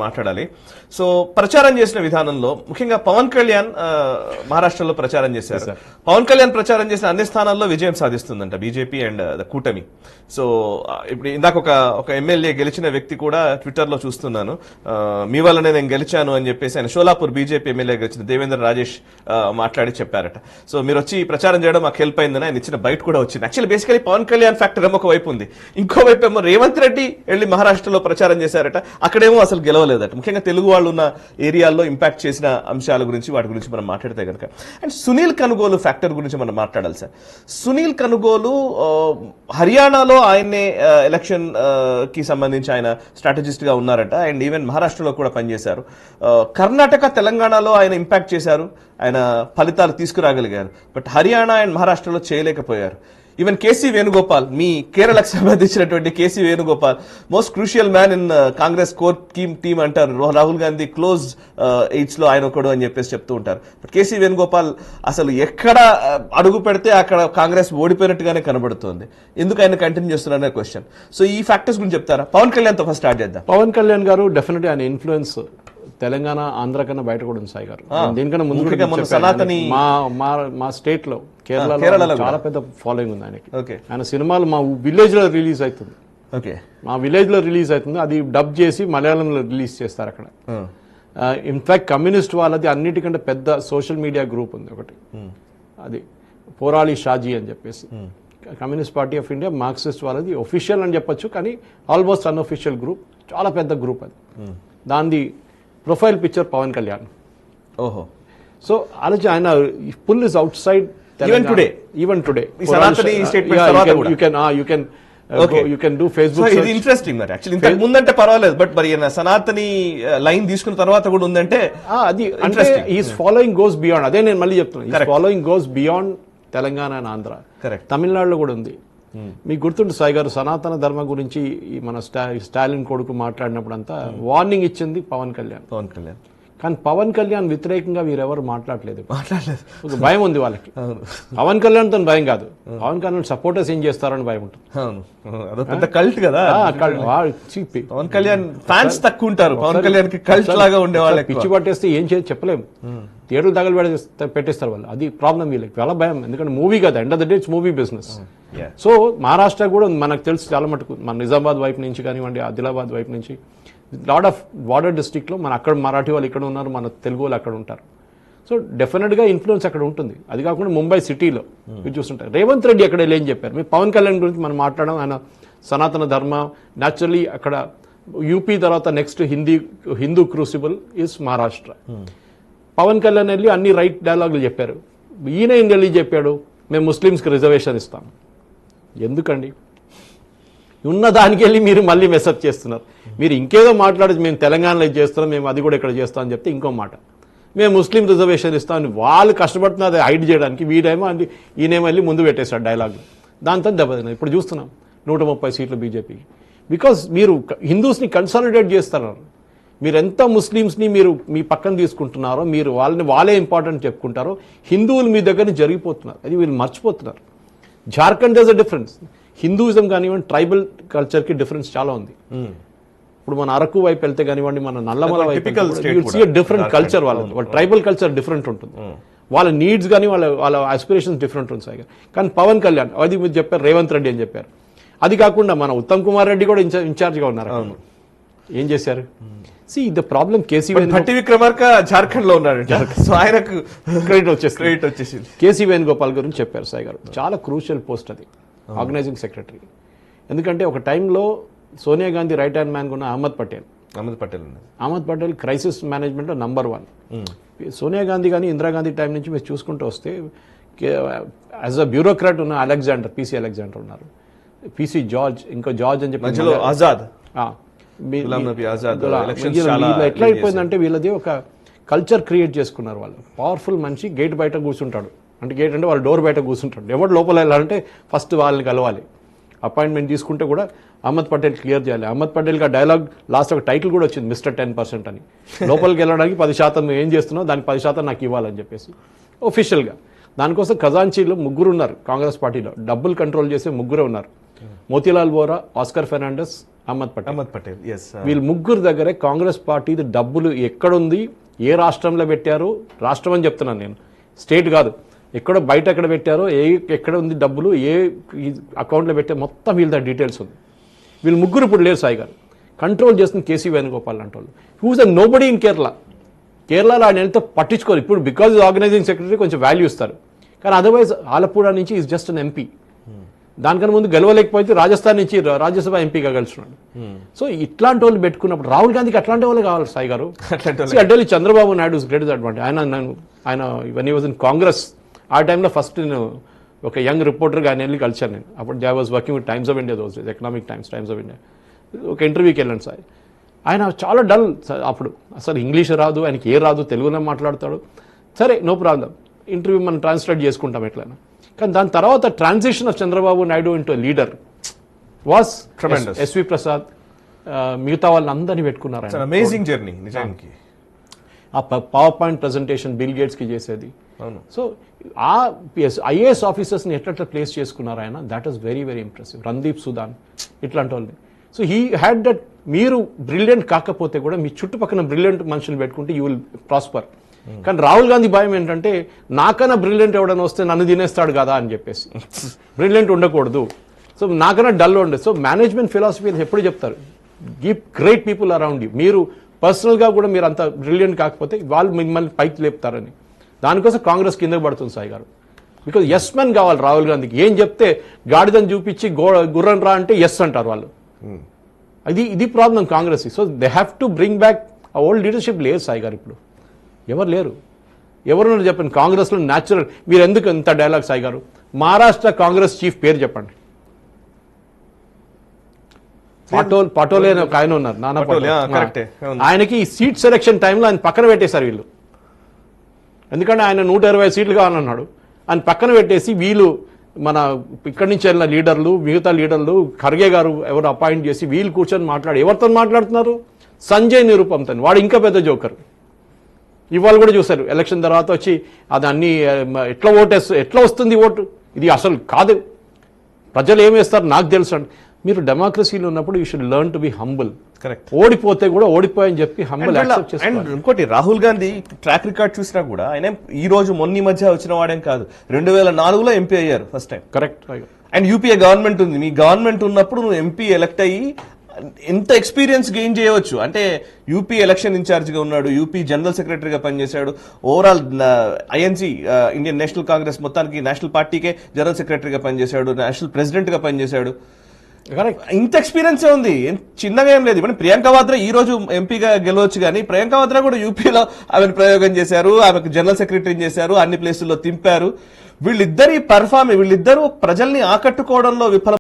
మాట్లాడాలి. సో ప్రచారం చేసిన విధానంలో ముఖ్యంగా పవన్ కళ్యాణ్ మహారాష్ట్రలో ప్రచారం చేశారు. పవన్ కళ్యాణ్ ప్రచారం చేసిన అన్ని స్థానాల్లో విజయం సాధిస్తుందంట బీజేపీ అండ్ ద కూటమి. సో ఇప్పుడు ఇందాక ఒక ఎమ్మెల్యే గెలిచిన వ్యక్తి కూడా ట్విట్టర్ లో చూస్తున్నాను, మీ వల్లనే నేను గెలిచాను అని చెప్పేసి ఆయన షోలాపూర్ బీజేపీ ఎమ్మెల్యే గెలిచిన దేవేంద్ర రాజేష్ మాట్లాడి చెప్పారట. సో మీరు వచ్చి ప్రచారం చేయడం మాకు హెల్ప్ అయిందని ఆయన ఇచ్చిన బయట కూడా వచ్చింది. Actually basically Pavan Kalyan factor ఏమో ఒక వైపు ఉంది, ఇంకోవైపు ఏమో రేవంత్ రెడ్డి వెళ్ళి మహారాష్ట్రలో ప్రచారం చేశారట, అక్కడేమో అసలు గెలవలేదట. ముఖ్యంగా తెలుగు వాళ్ళు ఉన్న ఏరియాల్లో ఇంపాక్ట్ చేసిన అంశాల గురించి వాటి గురించి మనం మాట్లాడితే కనుక అండ్ సునీల్ కనుగోలు ఫ్యాక్టర్ గురించి మనం మాట్లాడాలి సార్. సునీల్ కనుగోలు హర్యానాలో ఆయన్నే ఎలక్షన్ కి సంబంధించి ఆయన స్ట్రాటజిస్ట్ గా ఉన్నారట అండ్ ఈవెన్ మహారాష్ట్రలో కూడా పనిచేశారు. కర్ణాటక తెలంగాణలో ఆయన ఇంపాక్ట్ చేశారు, ఆయన ఫలితాలు తీసుకురాగలిగారు. బట్ హర్యానా అండ్ మహారాష్ట్రలో చేయలేకపోయారు. ఈవెన్ కేసీ వేణుగోపాల్, మీ కేరళకు సంబంధించినటువంటి KC Venugopal most crucial man in Congress core team అంటారు. రాహుల్ గాంధీ క్లోజ్ ఎయిడ్స్ లో ఆయన ఒకడు అని చెప్పేసి చెప్తూ ఉంటారు. బట్ కేసీ వేణుగోపాల్ అసలు ఎక్కడ అడుగు పెడితే అక్కడ కాంగ్రెస్ ఓడిపోయినట్టుగానే కనబడుతోంది. ఎందుకు ఆయన కంటిన్యూ చేస్తున్నారనే క్వశ్చన్. సో ఈ ఫ్యాక్టర్స్ గురించి చెప్తారా? పవన్ కళ్యాణ్ తో ఫస్ట్ స్టార్ట్ చేద్దాం. పవన్ కళ్యాణ్ గారు డెఫినెట్ ఆయన ఇన్ఫ్లుయెన్స్ తెలంగాణ ఆంధ్ర కన్నా బయట కూడా ఉంది సాయి గారు. దీనికన్నా ముందు సనాతని మా స్టేట్ లో కేరళలో చాలా పెద్ద ఫాలోయింగ్ ఉంది ఆయనకి. ఆయన సినిమాలు మా విలేజ్ లో రిలీజ్ అవుతుంది, మా విలేజ్ లో రిలీజ్ అవుతుంది, అది డబ్ చేసి మలయాళంలో రిలీజ్ చేస్తారు అక్కడ. ఇన్ఫాక్ట్ కమ్యూనిస్ట్ వాళ్ళది అన్నిటికంటే పెద్ద సోషల్ మీడియా గ్రూప్ ఉంది ఒకటి, అది పోరాళి షాజీ అని చెప్పేసి. Communist party of India Marxist వాళ్ళది ఒఫిషియల్ అని చెప్పొచ్చు, కానీ ఆల్మోస్ట్ అన్అఫిషియల్ గ్రూప్, చాలా పెద్ద గ్రూప్ అది. దాని ప్రొఫైల్ పిక్చర్ పవన్ కళ్యాణ్. ఓహో. సో ఆలోచి ఆయన pull is outside even today. You can do Facebook. ఇది ఇంట్రెస్టింగ్ మరి. యాక్చువల్లీ ఇంతకు ముందంటే పర్వాలేదు, బట్ మరి సనాతని లైన్ తీసుకున్న తర్వాత కూడా ఉందంటే అది అంటే ఈస్ ఫాలోయింగ్ గోస్ బియాండ్. అదే నేను మళ్ళీ చెప్తున్నాను, following goes beyond Telangana and Andhra. తమిళనాడులో కూడా ఉంది. మీకు గుర్తుంటుంది సాయి గారు, సనాతన ధర్మ గురించి మన స్టాలిన్ కొడుకు మాట్లాడినప్పుడు అంతా వార్నింగ్ ఇచ్చింది పవన్ కళ్యాణ్. కానీ పవన్ కళ్యాణ్ వ్యతిరేకంగా వీరెవరు మాట్లాడలేదు. భయం ఉంది వాళ్ళకి. పవన్ కళ్యాణ్ తో భయం కాదు, పవన్ కళ్యాణ్ సపోర్టర్స్ ఏం చేస్తారని భయం ఉంటుంది. కల్ట్ కదా పవన్ కళ్యాణ్ ఫ్యాన్స్ తక్కువ ఉంటారు. పవన్ కళ్యాణ్ కి కల్ట్ లాగా ఉండే వాళ్ళకి పిచ్చి పట్టేస్తే ఏం చేసి చెప్పలేము, థియేటర్లు తగలు పెట్టేస్తారు వాళ్ళు. అది ప్రాబ్లం వీళ్ళకి, చాలా భయం. ఎందుకంటే మూవీ కదా, end of the day it's movie business. So Maharashtra కూడా మనకు తెలుసు చాలా మటుకు, మన నిజామాబాద్ వైపు నుంచి కానివ్వండి, ఆదిలాబాద్ వైపు నుంచి లాట్ ఆఫ్ బార్డర్ డిస్ట్రిక్ట్లో మన అక్కడ మరాఠీ వాళ్ళు ఇక్కడ ఉన్నారు, మన తెలుగు వాళ్ళు అక్కడ ఉంటారు. సో డెఫినెట్గా ఇన్ఫ్లుయెన్స్ అక్కడ ఉంటుంది. అది కాకుండా ముంబై సిటీలో మీరు చూస్తుంటారు. రేవంత్ రెడ్డి అక్కడ ఏం చెప్పారు? మీరు పవన్ కళ్యాణ్ గురించి మనం మాట్లాడడం, ఆయన సనాతన ధర్మ, న్యాచురలీ అక్కడ యూపీ తర్వాత next Hindu crucible is Maharashtra. Pavan Kalyan వెళ్ళి అన్ని రైట్ డైలాగులు చెప్పారు. ఈయన ఏం వెళ్ళి చెప్పాడు, మేము ముస్లిమ్స్కి రిజర్వేషన్ ఇస్తాం. ఎందుకండి? ఉన్న దానికి వెళ్ళి మీరు మళ్ళీ మెసేజ్ చేస్తున్నారు. మీరు ఇంకేదో మాట్లాడచ్చు, మేము తెలంగాణలో ఇది చేస్తున్నాం, మేము అది కూడా ఇక్కడ చేస్తాం అని చెప్తే ఇంకో మాట, మేము ముస్లిం రిజర్వేషన్ ఇస్తామని వాళ్ళు కష్టపడుతున్నారు అది హైడ్ చేయడానికి. వీడేమో అంటే ఈయనేమో వెళ్ళి ముందు పెట్టేశాడు డైలాగులు. దాంతో దెబ్బతిన్నాం. ఇప్పుడు చూస్తున్నాం 130 సీట్లు బీజేపీకి. బికాస్ మీరు హిందూస్ని కన్సాలిడేట్ చేస్తున్నారు. మీరు ఎంత ముస్లిమ్స్ని మీరు మీ పక్కన తీసుకుంటున్నారో, మీరు వాళ్ళే ఇంపార్టెంట్ చెప్పుకుంటారో, హిందువులు మీ దగ్గర నుంచి జరిగిపోతున్నారు. అది వీళ్ళు మర్చిపోతున్నారు. Jharkhand is a difference. Hinduism కానివ్వండి, ట్రైబల్ కల్చర్కి డిఫరెన్స్ చాలా ఉంది. ఇప్పుడు మన అరకు వైపు వెళ్తే కానివ్వండి, మన నల్లమల వైపు డిఫరెంట్ కల్చర్, వాళ్ళ ట్రైబల్ కల్చర్ డిఫరెంట్ ఉంటుంది. వాళ్ళ నీడ్స్ కానీ వాళ్ళ ఆస్పిరేషన్స్ డిఫరెంట్ ఉంటాయి. కానీ పవన్ కళ్యాణ్ అది మీరు చెప్పారు, రేవంత్ రెడ్డి అని చెప్పారు. అది కాకుండా మన ఉత్తమ్ కుమార్ రెడ్డి కూడా ఇన్ఛార్జ్గా ఉన్నారు. ఏం చేశారు? See the problem, KC Vikramarka Jharkhand లో ఉన్నాడు, సో ఆయనకు క్రెడిట్ వచ్చేసింది. కేసీ వేణుగోపాల్ గురించి చెప్పారు సాయి గారు. చాలా క్రూషియల్ పోస్ట్ అది, ఆర్గనైజింగ్ సెక్రటరీ. ఎందుకంటే ఒక టైంలో Sonia Gandhi right hand man ఉన్న అహ్మద్ పటేల్ క్రైసిస్ మేనేజ్మెంట్లో నంబర్ 1. సోనియా గాంధీ కానీ ఇందిరాగాంధీ టైం నుంచి మీరు చూసుకుంటూ వస్తే యాజ్ అ బ్యూరోక్రాట్ ఉన్న పీసీ అలెగ్జాండర్ ఉన్నారు, పీసీ జార్జ్, ఇంకో జార్జ్ అని చెప్పి ఆజాద్. ఎట్లా అయిపోయిందంటే వీళ్ళది ఒక కల్చర్ క్రియేట్ చేసుకున్నారు వాళ్ళు. పవర్ఫుల్ మనిషి గేట్ బయట కూర్చుంటాడు, అంటే గేట్ అంటే వాళ్ళ డోర్ బయట కూర్చుంటాడు. ఎవరు లోపల వెళ్ళాలంటే ఫస్ట్ వాళ్ళని కలవాలి. అపాయింట్మెంట్ తీసుకుంటే కూడా అహ్మద్ పటేల్ క్లియర్ చేయాలి. అహ్మద్ పటేల్గా డైలాగ్ లాస్ట్ ఒక టైటిల్ కూడా వచ్చింది, మిస్టర్ 10% అని. లోపలికి వెళ్ళడానికి 10% ఏం చేస్తున్నావు, దానికి 10% నాకు ఇవ్వాలని చెప్పేసి ఒఫిషియల్గా. దానికోసం ఖజాంచీలో 3 ఉన్నారు కాంగ్రెస్ పార్టీలో, డబ్బులు కంట్రోల్ చేసే 3 ఉన్నారు. మోతీలాల్ వోరా, ఆస్కర్ ఫెర్నాండెస్, అహ్మద్ పటేల్. అహ్మద్ పటేల్, ఎస్. వీళ్ళు ముగ్గురు దగ్గరే కాంగ్రెస్ పార్టీ డబ్బులు ఎక్కడుంది, ఏ రాష్ట్రంలో పెట్టారు, రాష్ట్రం అని చెప్తున్నాను నేను, స్టేట్ కాదు, ఎక్కడో బయట ఎక్కడ పెట్టారో, ఎక్కడ ఉంది డబ్బులు, ఏ అకౌంట్లో పెట్టారో మొత్తం వీళ్ళ డీటెయిల్స్ ఉంది. వీళ్ళు ముగ్గురు ఇప్పుడు లేరు సాయి గారు. కంట్రోల్ చేస్తుంది కేసీ వేణుగోపాల్ అంటే వాళ్ళు. హూజ్ అ నోబడీ ఇన్ కేరళలో ఆయన ఎంత పట్టించుకోరు. ఇప్పుడు బికాజ్ ఆర్గనైజింగ్ సెక్రటరీ కొంచెం వాల్యూ ఇస్తారు, కానీ అదర్వైజ్ ఆలపూడ నుంచి ఈజ్ జస్ట్ అన్ ఎంపీ. దానికన్నా ముందు గెలవలేకపోతే రాజస్థాన్ నుంచి రాజ్యసభ ఎంపీగా గెలుచున్నాడు. సో ఇట్లాంటి వాళ్ళు పెట్టుకున్నప్పుడు రాహుల్ గాంధీకి అట్లాంటి వాళ్ళు కావాలి సాయి గారు. అడ్డలి చంద్రబాబు నాయుడు గ్రేట్ అడ్వాంటేజ్. ఆయన when he was in Congress ఆ టైంలో ఫస్ట్ నేను ఒక యంగ్ రిపోర్టర్గా ఆయన వెళ్ళి కలిసాను నేను. అప్పుడు I was working with times of India, those days economic times of India. ఒక ఇంటర్వ్యూకి వెళ్ళాను సార్. ఆయన చాలా డల్ అప్పుడు, అసలు ఇంగ్లీష్ రాదు ఆయనకి, ఏ రాదు, తెలుగులో మాట్లాడతాడు. సరే నో ప్రాబ్లం, ఇంటర్వ్యూ మనం ట్రాన్స్లేట్ చేసుకుంటాం ఎట్లయినా. కానీ దాని తర్వాత transition of Chandrababu Naidu into leader was tremendous. SV Prasad మిగతా వాళ్ళని అందరినీ పెట్టుకున్నారు. అమేజింగ్ జర్నీ నిజానికి. ఆ పవర్ పాయింట్ ప్రెజెంటేషన్ బిల్ గేట్స్కి చేసేది. సో ఆ ఐఏఎస్ ఆఫీసర్స్ని ఎట్లా ప్లేస్ చేసుకున్నారు ఆయన, that is very very impressive. Randeep Sudan ఇట్లాంటి వాళ్ళని. So he had that. మీరు బ్రిలియంట్ కాకపోతే కూడా మీ చుట్టుపక్కల బ్రిలియంట్ మనుషులు పెట్టుకుంటే యూ విల్ ప్రాస్పర్. కానీ రాహుల్ గాంధీ భయం ఏంటంటే నాకన్నా బ్రిలియంట్ ఎవడైనా వస్తే నన్ను తినేస్తాడు కదా అని చెప్పేసి, బ్రిలియంట్ ఉండకూడదు. సో నాకన్నా డల్ ఉండదు. సో మేనేజ్మెంట్ ఫిలాసఫీ ఎప్పుడు చెప్తారు, keep great people around you. మీరు పర్సనల్గా కూడా మీరు అంత బ్రిలియంట్ కాకపోతే వాళ్ళు మిమ్మల్ని పైకి లేపుతారని. దానికోసం కాంగ్రెస్ కిందకు పడుతుంది సాయి గారు. బికాజ్ ఎస్ మెన్ కావాలి రాహుల్ గాంధీకి. ఏం చెప్తే గాడిదని చూపించి గుర్రం రా అంటే ఎస్ అంటారు వాళ్ళు. ఇది problem Congress. So they have to bring back old leadership. లేదు సాయి గారు, ఇప్పుడు ఎవరు లేరు. ఎవరున్నారు చెప్పండి కాంగ్రెస్లో న్యాచురల్. మీరు ఎందుకు ఇంత డైలాగ్ సాయి గారు? మహారాష్ట్ర కాంగ్రెస్ చీఫ్ పేరు చెప్పండి. పటోలే అని ఒక ఆయన ఉన్నారు, నానా పటోల్. ఆయనకి సీట్ సెలెక్షన్ టైంలో ఆయన పక్కన పెట్టేశారు వీళ్ళు. ఎందుకంటే ఆయన 120 సీట్లు కావాలన్నాడు. ఆయన పక్కన పెట్టేసి వీళ్ళు మన ఇక్కడి నుంచి వెళ్ళిన లీడర్లు, మిగతా లీడర్లు, ఖర్గే గారు ఎవరు అపాయింట్ చేసి వీళ్ళు కూర్చొని ఎవరితో మాట్లాడుతున్నారు? సంజయ్ నిరుపంతో. వాడు ఇంకా పెద్ద జోకర్. ఇవాళ కూడా చూశారు ఎలక్షన్ తర్వాత వచ్చి అది అన్ని ఎట్లా వస్తుంది ఓటు, ఇది అసలు కాదు, ప్రజలు ఏం వేస్తారు నాకు తెలుసు అండి. మీరు డెమోక్రసీలో ఉన్నప్పుడు you should learn to be humble. Correct. ఓడిపోతే కూడా ఓడిపోయని చెప్పి హంబుల్ యాక్సెప్ట్ చేస్తారు. అండ్ ఇంకోటి, రాహుల్ గాంధీ ట్రాక్ రికార్డ్ చూసినా కూడా ఆయన ఈ రోజు మొన్న మధ్య వచ్చిన వాడేం కాదు. 2004లో ఎంపీ అయ్యారు first time. Correct. And UPA government ఉంది. మీ గవర్నమెంట్ ఉన్నప్పుడు నువ్వు ఎంపీ ఎలక్ట్ అయ్యి ఎంత ఎక్స్పీరియన్స్ గెయిన్ చేయవచ్చు అంటే, యూపీ ఎలక్షన్ ఇన్ఛార్జ్ గా ఉన్నాడు, యూపీ జనరల్ సెక్రటరీగా పనిచేశాడు, overall INC Indian national Congress మొత్తానికి నేషనల్ పార్టీకే జనరల్ సెక్రటరీగా పనిచేశాడు, నేషనల్ ప్రెసిడెంట్ గా పనిచేశాడు. ఇంత ఎక్స్పీరియన్స్ ఉంది, చిన్నగా ఏం లేదు. ఇప్పుడు ప్రియాంక వాద్రా ఈ రోజు ఎంపీగా గెలవచ్చు, కానీ ప్రియాంక వాద్రా కూడా యూపీలో ఆమెను ప్రయోగం చేశారు, ఆమెకు జనరల్ సెక్రటరీ చేశారు, అన్ని ప్లేసుల్లో తింపారు. వీళ్ళిద్దరు ప్రజల్ని ఆకట్టుకోవడంలో విఫలం